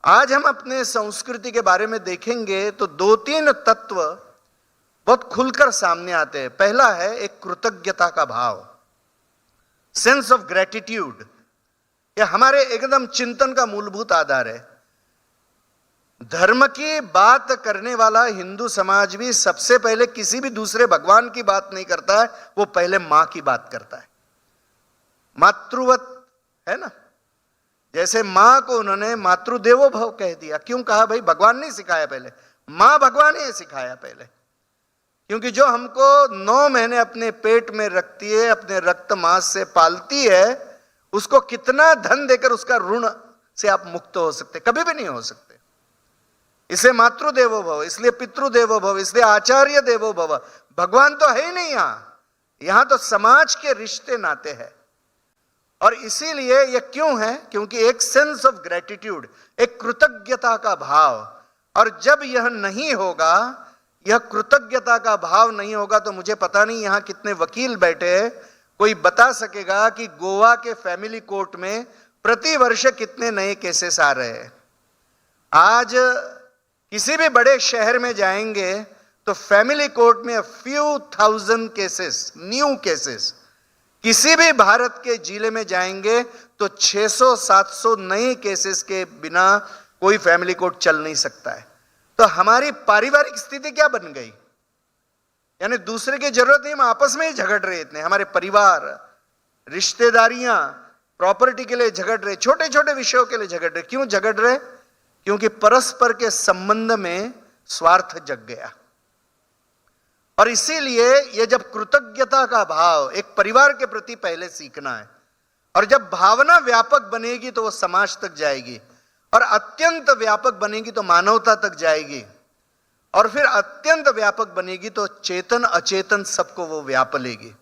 आज हम अपने संस्कृति के बारे में देखेंगे तो दो तीन तत्व बहुत खुलकर सामने आते हैं। पहला है एक कृतज्ञता का भाव, सेंस ऑफ ग्रेटिट्यूड। यह हमारे एकदम चिंतन का मूलभूत आधार है। धर्म की बात करने वाला हिंदू समाज भी सबसे पहले किसी भी दूसरे भगवान की बात नहीं करता है, वो पहले मां की बात करता है। मातृवत है ना, जैसे मां को उन्होंने मातृदेवो भव कह दिया। क्यों कहा भाई? भगवान नहीं सिखाया पहले, मां भगवान ने सिखाया पहले। क्योंकि जो हमको 9 महीने अपने पेट में रखती है, अपने रक्त मांस से पालती है, उसको कितना धन देकर उसका ऋण से आप मुक्त हो सकते? कभी भी नहीं हो सकते। इसे मातृदेवो भव, इसलिए पितृदेवो भव, इसलिए आचार्य देवो भव। भगवान तो है ही नहीं यहां तो समाज के रिश्ते नाते हैं। और इसीलिए यह क्यों है? क्योंकि एक सेंस ऑफ ग्रेटिट्यूड, एक कृतज्ञता का भाव। और जब यह नहीं होगा, यह कृतज्ञता का भाव नहीं होगा, तो मुझे पता नहीं यहां कितने वकील बैठे हैं, कोई बता सकेगा कि गोवा के फैमिली कोर्ट में प्रति वर्ष कितने नए केसेस आ रहे हैं। आज किसी भी बड़े शहर में जाएंगे तो फैमिली कोर्ट में few thousand cases, new cases. किसी भी भारत के जिले में जाएंगे तो 600-700 नए केसेस के बिना कोई फैमिली कोर्ट चल नहीं सकता है। तो हमारी पारिवारिक स्थिति क्या बन गई? यानी दूसरे की जरूरत नहीं, हम आपस में ही झगड़ रहे इतने। हमारे परिवार, रिश्तेदारियां, प्रॉपर्टी के लिए झगड़ रहे, छोटे छोटे विषयों के लिए झगड़ रहे। क्यों झगड़ रहे? क्योंकि परस्पर के संबंध में स्वार्थ जग गया। और इसीलिए ये जब कृतज्ञता का भाव एक परिवार के प्रति पहले सीखना है, और जब भावना व्यापक बनेगी तो वो समाज तक जाएगी, और अत्यंत व्यापक बनेगी तो मानवता तक जाएगी, और फिर अत्यंत व्यापक बनेगी तो चेतन अचेतन सबको वो व्याप लेगी।